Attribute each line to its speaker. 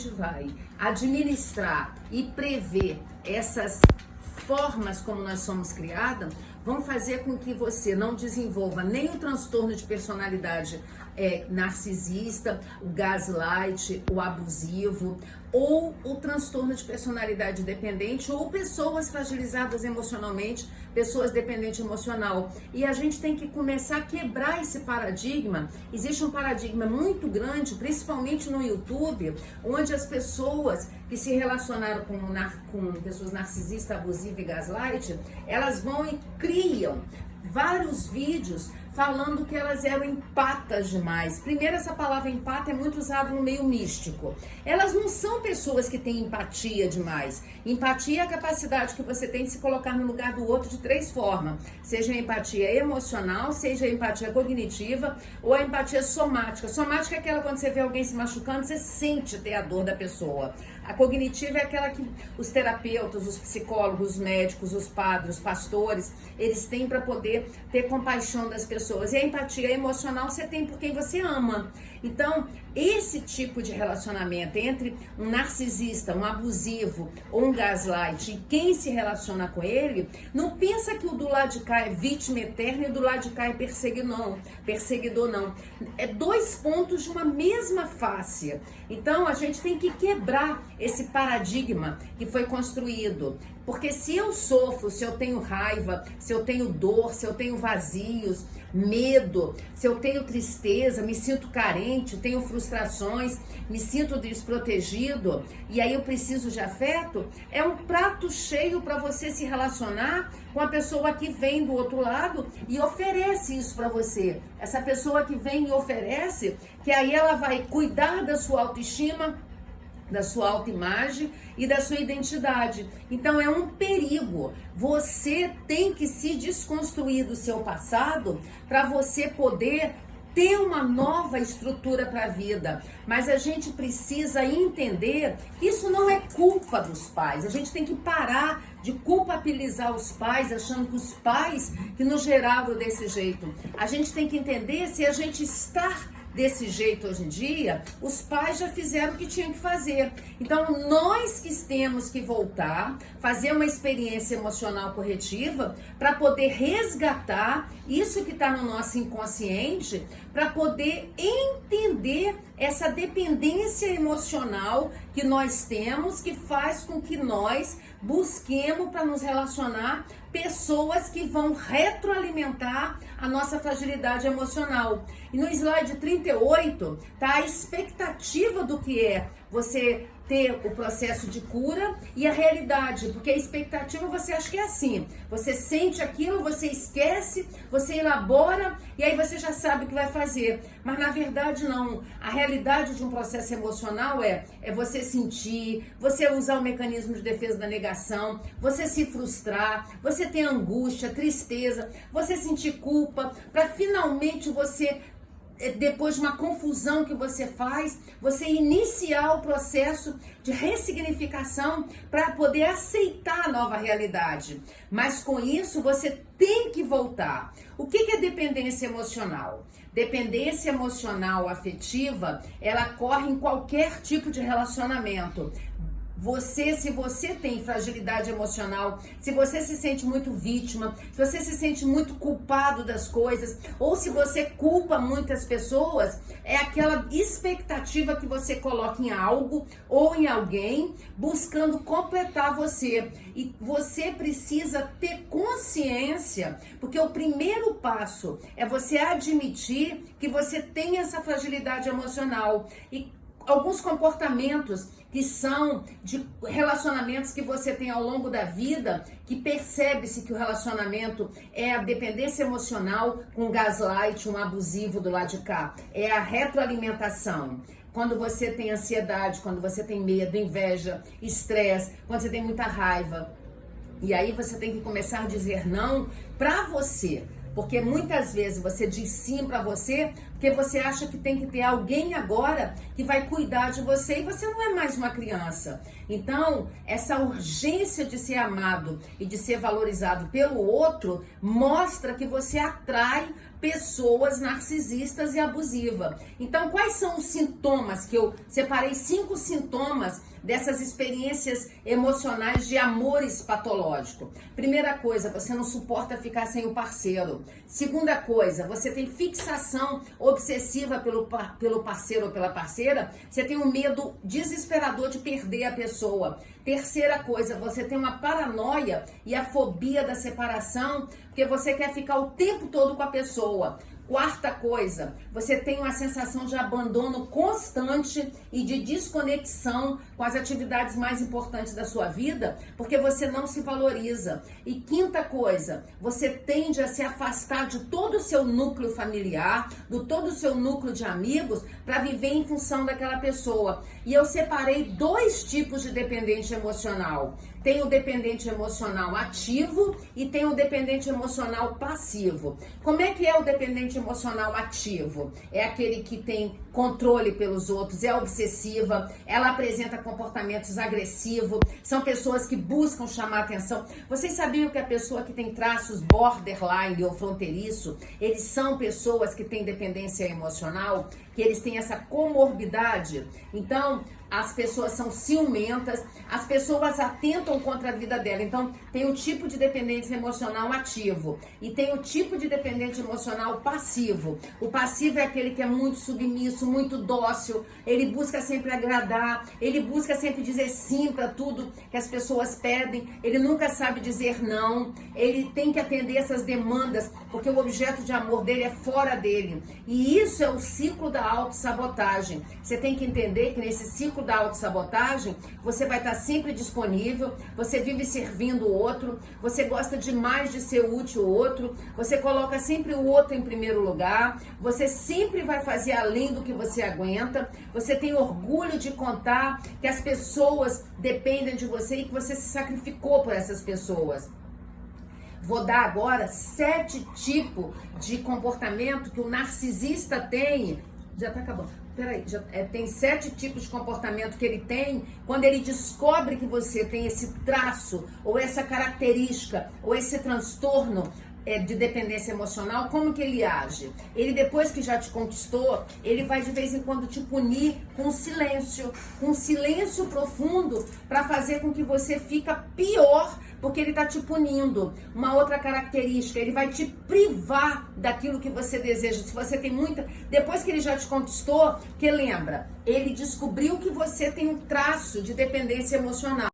Speaker 1: vai administrar e prever essas formas como nós somos criadas, vão fazer com que você não desenvolva nem o transtorno de personalidade narcisista, o gaslight, o abusivo, ou o transtorno de personalidade dependente, ou pessoas fragilizadas emocionalmente, pessoas dependentes emocional. E a gente tem que começar a quebrar esse paradigma. Existe um paradigma muito grande, principalmente no YouTube, onde as pessoas que se relacionaram com pessoas narcisistas, abusivas e gaslight, elas vão e criam vários vídeos falando que elas eram empatas demais. Primeiro, essa palavra empata é muito usada no meio místico. Elas não são pessoas que têm empatia demais. Empatia é a capacidade que você tem de se colocar no lugar do outro de 3 formas. Seja a empatia emocional, seja a empatia cognitiva ou a empatia somática. Somática é aquela quando você vê alguém se machucando, você sente ter a dor da pessoa. A cognitiva é aquela que os terapeutas, os psicólogos, os médicos, os padres, os pastores, eles têm para poder ter compaixão das pessoas. E a empatia emocional você tem por quem você ama. Então, esse tipo de relacionamento entre um narcisista, um abusivo ou um gaslight, e quem se relaciona com ele, não pensa que o do lado de cá é vítima eterna e o do lado de cá é perseguidor não. É 2 pontos de uma mesma face. Então, a gente tem que quebrar esse paradigma que foi construído. Porque se eu sofro, se eu tenho raiva, se eu tenho dor, se eu tenho vazios, medo, se eu tenho tristeza, me sinto carente, tenho frustrações, me sinto desprotegido e aí eu preciso de afeto, é um prato cheio para você se relacionar com a pessoa que vem do outro lado e oferece isso para você. Essa pessoa que vem e oferece, que aí ela vai cuidar da sua autoestima, da sua autoimagem e da sua identidade. Então é um perigo. Você tem que se desconstruir do seu passado para você poder ter uma nova estrutura para a vida. Mas a gente precisa entender que isso não é culpa dos pais. A gente tem que parar de culpabilizar os pais, achando que os pais que nos geraram desse jeito. A gente tem que entender se a gente está desse jeito hoje em dia, os pais já fizeram o que tinham que fazer. Então, nós que temos que voltar, fazer uma experiência emocional corretiva para poder resgatar isso que está no nosso inconsciente, para poder entender essa dependência emocional que nós temos, que faz com que nós busquemos para nos relacionar pessoas que vão retroalimentar a nossa fragilidade emocional. E no slide 38 tá a expectativa do que é você ter o processo de cura e a realidade, porque a expectativa você acha que é assim, você sente aquilo, você esquece, você elabora e aí você já sabe o que vai fazer, mas na verdade não. A realidade de um processo emocional é você sentir, você usar o mecanismo de defesa da negação, você se frustrar, você ter angústia, tristeza, você sentir culpa, para finalmente você, depois de uma confusão que você faz, você iniciar o processo de ressignificação para poder aceitar a nova realidade. Mas com isso você tem que voltar. O que é dependência emocional? Dependência emocional afetiva, ela ocorre em qualquer tipo de relacionamento. Se você tem fragilidade emocional, se você se sente muito vítima, se você se sente muito culpado das coisas, ou se você culpa muitas pessoas, é aquela expectativa que você coloca em algo ou em alguém, buscando completar você. E você precisa ter consciência, porque o primeiro passo é você admitir que você tem essa fragilidade emocional. E alguns comportamentos que são de relacionamentos que você tem ao longo da vida, que percebe-se que o relacionamento é a dependência emocional com um gaslight, um abusivo do lado de cá. É a retroalimentação. Quando você tem ansiedade, quando você tem medo, inveja, estresse, quando você tem muita raiva. E aí você tem que começar a dizer não pra você. Porque muitas vezes você diz sim pra você, porque você acha que tem que ter alguém agora que vai cuidar de você e você não é mais uma criança. Então, essa urgência de ser amado e de ser valorizado pelo outro mostra que você atrai pessoas narcisistas e abusivas. Então, quais são os sintomas? Que eu separei 5 sintomas dessas experiências emocionais de amores patológico. Primeira coisa, você não suporta ficar sem o parceiro. Segunda coisa, você tem fixação obsessiva pelo parceiro ou pela parceira. Você tem um medo desesperador de perder a pessoa. Terceira coisa, você tem uma paranoia e a fobia da separação, porque você quer ficar o tempo todo com a pessoa. Quarta coisa, você tem uma sensação de abandono constante e de desconexão com as atividades mais importantes da sua vida, porque você não se valoriza. E quinta coisa, você tende a se afastar de todo o seu núcleo familiar, de todo o seu núcleo de amigos, para viver em função daquela pessoa. E eu separei 2 tipos de dependente emocional. Tem o dependente emocional ativo e tem o dependente emocional passivo. Como é que é o dependente emocional ativo? É aquele que tem controle pelos outros, é obsessiva, ela apresenta comportamentos agressivos, são pessoas que buscam chamar atenção. Vocês sabiam que a pessoa que tem traços borderline ou fronteiriço, eles são pessoas que têm dependência emocional, que eles têm essa comorbidade? Então, as pessoas são ciumentas, as pessoas atentam contra a vida dela. Então, tem o tipo de dependente emocional ativo e tem o tipo de dependente emocional passivo. O passivo é aquele que é muito submisso, muito dócil, ele busca sempre agradar, ele busca sempre dizer sim para tudo que as pessoas pedem, ele nunca sabe dizer não, ele tem que atender essas demandas, porque o objeto de amor dele é fora dele. E isso é o ciclo da autossabotagem. Você tem que entender que nesse ciclo da autossabotagem, você vai estar sempre disponível, você vive servindo o outro, você gosta demais de ser útil ao outro, você coloca sempre o outro em primeiro lugar, você sempre vai fazer além do que você aguenta, você tem orgulho de contar que as pessoas dependem de você e que você se sacrificou por essas pessoas. Vou dar agora 7 tipos de comportamento que o narcisista tem. Já tá acabando. Peraí, tem 7 tipos de comportamento que ele tem quando ele descobre que você tem esse traço, ou essa característica, ou esse transtorno de dependência emocional. Como que ele age? Ele, depois que já te conquistou, ele vai de vez em quando te punir com um silêncio profundo, para fazer com que você fica pior, porque ele tá te punindo. Uma outra característica, ele vai te privar daquilo que você deseja. Se você tem muita... Depois que ele já te conquistou, que lembra, ele descobriu que você tem um traço de dependência emocional.